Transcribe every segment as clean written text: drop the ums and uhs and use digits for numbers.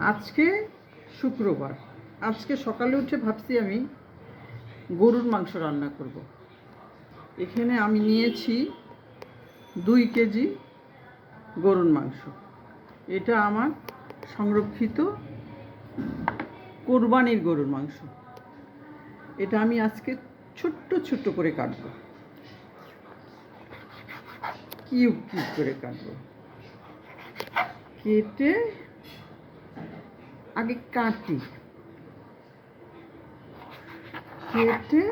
আজকে শুক্রবার। আজকে সকালে উঠে ভাবছি আমি গরুর মাংস রান্না করব। এখানে আমি নিয়েছি 2 কেজি গরুর মাংস। এটা আমার সংরক্ষিত কোরবানির গরুর মাংস। এটা আমি আজকে ছোট্ট ছোট্ট করে কাটবো, কিউব কিউব করে কাটবো। কেটে আগে কেটে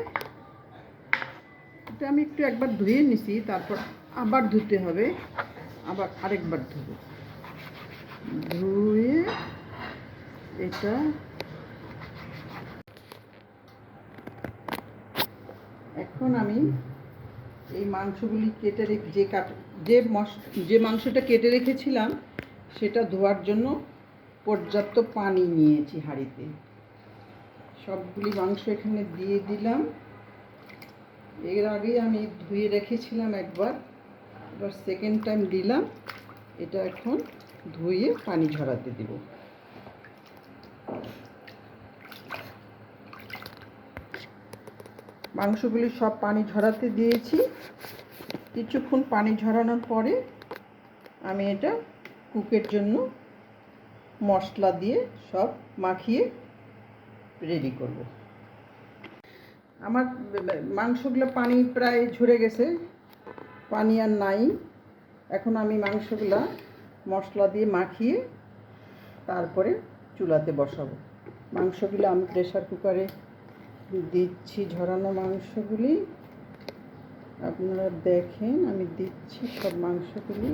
এটা আমি একটু একবার ধুয়ে নিছি, তারপর আবার ধুতে হবে, আবার আরেকবার ধুয়ে এটা এখন আমি এই মাংসগুলি কেটে যে মাংসটা কেটে রেখেছিলাম সেটা ধোয়ার জন্য পর্যাপ্ত পানি নিয়েছি হাঁড়িতে। সবগুলি মাংস এখানে দিয়ে দিলাম। এর আগে আমি ধুয়ে রেখেছিলাম একবার, এবার সেকেন্ড টাইম দিলাম। এটা এখন ধুয়ে পানি ঝরাতে দেব। মাংসগুলি সব পানি ঝরাতে দিয়েছি। কিছুক্ষণ পানি ঝরানোর পরে আমি এটা কুকের জন্য মশলা দিয়ে সব মাখিয়ে রেডি করব। আমার মাংসগুলো পানি প্রায় ঝরে গেছে, পানি আর নাই। এখন আমি মাংসগুলো মশলা দিয়ে মাখিয়ে তারপরে চুলাতে বসাবো। মাংসগুলো আমি প্রেসার কুকারে দিচ্ছি। ঝরানো মাংসগুলি আপনারা দেখেন, আমি দিচ্ছি সব মাংসগুলি।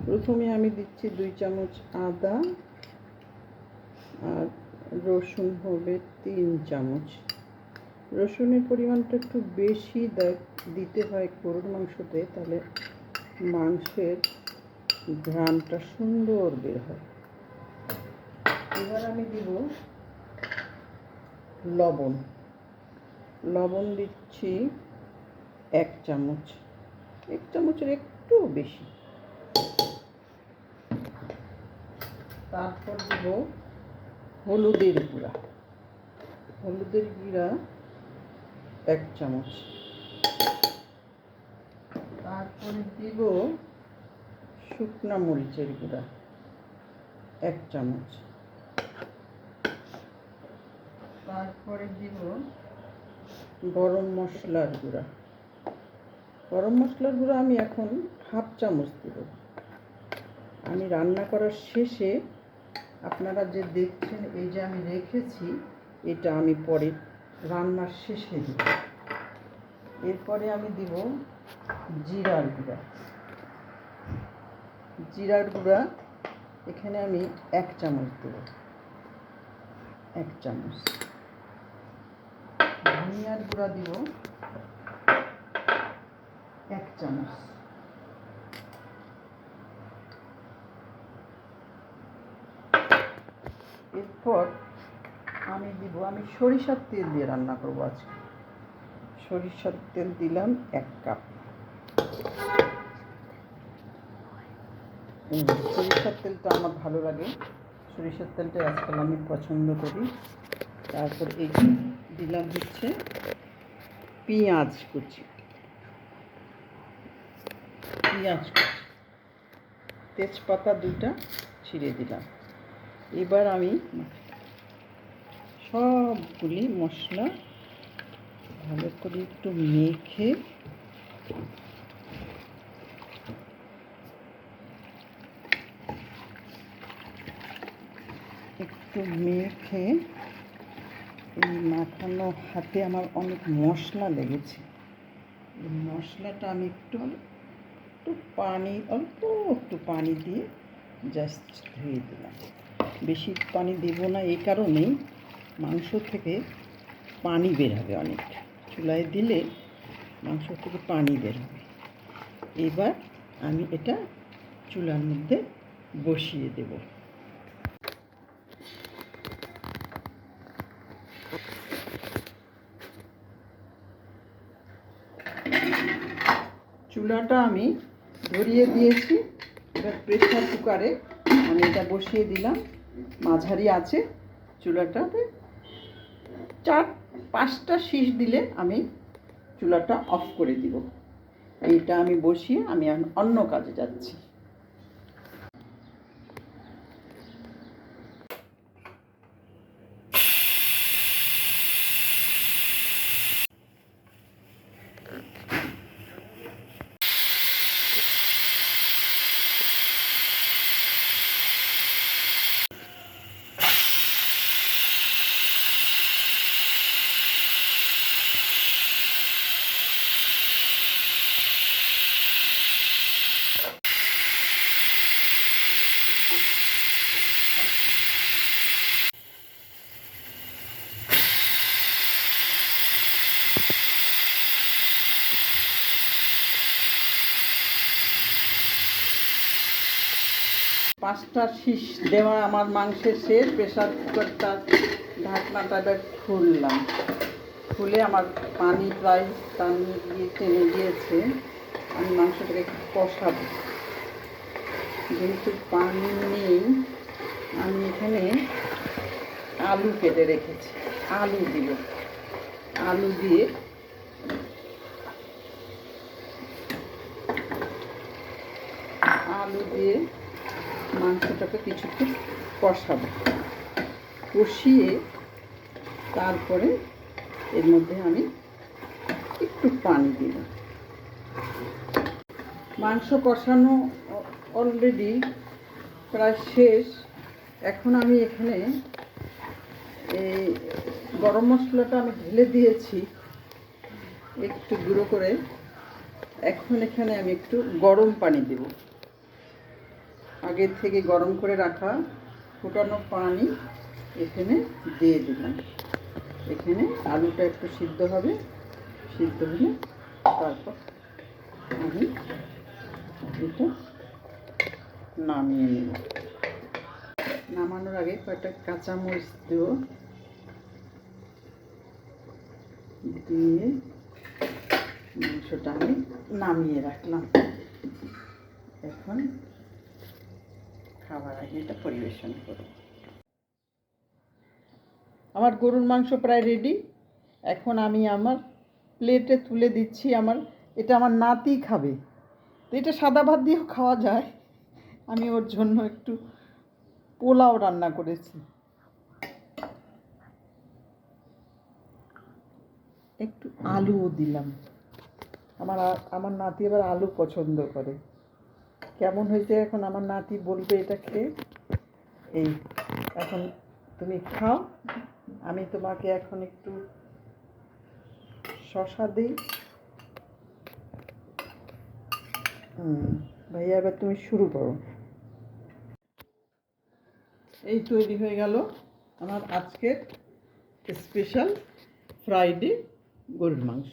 প্রথমে আমি দিচ্ছি 2 চামচ আদা, আর রসুন হবে 3 চামচ। রসুনের পরিমাণটা একটু বেশি দিতে হয় গরুর মাংসতে, তাহলে মাংসের ঘ্রাণটা সুন্দর বের হয়। এবার আমি দিব লবণ দিচ্ছি 1 চামচ, 1 চামচের একটু বেশি। তারপর দিব হলুদের গুঁড়া 1 চামচ। তারপরে দিব শুকনা মরিচের গুঁড়া 1 চামচ। তারপরে দিব গরম মশলার গুঁড়া। গরম মশলার গুঁড়া আমি এখন 1/2 চামচ দেব। আমি রান্না করার শেষে আপনারা যে দেখছেন এই যে আমি রেখেছি, এটা আমি পরে রান্নার শেষে দিব। এরপরে আমি দিব জিরার গুঁড়া। এখানে আমি 1 চামচ দেব, 1 চামচ। ধনিয়ার গুঁড়া দিব 1 চামচ। এরপর আমি সরিষার তেল দিয়ে রান্না করব আজকে। সরিষার তেল দিলাম 1 কাপ। সরিষার তেলটা আমার ভালো লাগে, সরিষার তেলটা আজকাল আমি পছন্দ করি। তারপর এই দিলাম হচ্ছে পেঁয়াজ কুচি, তেজপাতা 2টা ছিঁড়ে দিলাম। এবার আমি সবগুলি মশলা ভালো করে একটু মেখে এই মাখানো হাতে আমার অনেক মশলা লেগেছে। এই মশলাটা আমি অল্প একটু পানি দিয়ে জাস্ট ধুয়ে দিলাম। বেশি পানি দেব না, এই কারণেই মাংস থেকে পানি বের হবে অনেক। চুলায় দিলে মাংস থেকে পানি বের হবে। এবার আমি এটা চুলার মধ্যে বসিয়ে দেব। চুলাটা আমি ধরিয়ে দিয়েছি। এবার প্রেসার কুকারে আমি এটা বসিয়ে দিলাম মাঝারি আছে চুলাটাতে। 4-5টা শীষ দিলে আমি চুলাটা অফ করে দিব। এইটা আমি বসিয়ে আমি অন্য কাজে যাচ্ছি। পাঁচটা শীষ দেওয়া আমার মাংসের শেষ। প্রেসার কুকারটা ঢাকনাটা এবার খুললাম। খুলে আমার পানি প্রায় টেনে গিয়েছে। আমি মাংসটাকে একটু কষাবো। যেহেতু পানি নেই, আমি এখানে আলু কেটে রেখেছি। আলু দিব। আলু দিয়ে মাংসটাকে কিছুক্ষণ কষাবো। কষিয়ে তারপরে এর মধ্যে আমি একটু পানি দিব। মাংস কষানো অলরেডি প্রায় শেষ। এখন আমি এখানে এই গরম মশলাটা আমি ঢেলে দিয়েছি একটু গুঁড়ো করে। এখন এখানে আমি একটু গরম পানি দেব। আগের থেকে গরম করে রাখা ফুটানো পানি এখানে দিয়ে দিলাম। এখানে আলুটা একটু সিদ্ধ হবে। সিদ্ধ হলে তারপর আমি এটা নামিয়ে নেব। নামানোর আগে কয়েকটা কাঁচামরিচ দেব। দিয়ে মাংসটা আমি নামিয়ে রাখলাম। এখন খাবার আগে এটা পরিবেশন করব। আমার গরুর মাংস প্রায় রেডি। এখন আমি আমার প্লেটে তুলে দিচ্ছি। এটা আমার নাতি খাবে। তো এটা সাদা ভাত দিয়েও খাওয়া যায়। আমি ওর জন্য একটু পোলাও রান্না করেছি। একটু আলুও দিলাম। আমার নাতি আবার আলু পছন্দ করে। কেমন হয়েছে এখন আমার নাতি বলবে এটা খেয়ে। এই এখন তুমি খাও। আমি তোমাকে এখন একটু শসা দিই। ভাইয়া এবার তুমি শুরু করো। এই তৈরি হয়ে গেল আমার আজকের স্পেশাল ফ্রাইডে গরুর মাংস।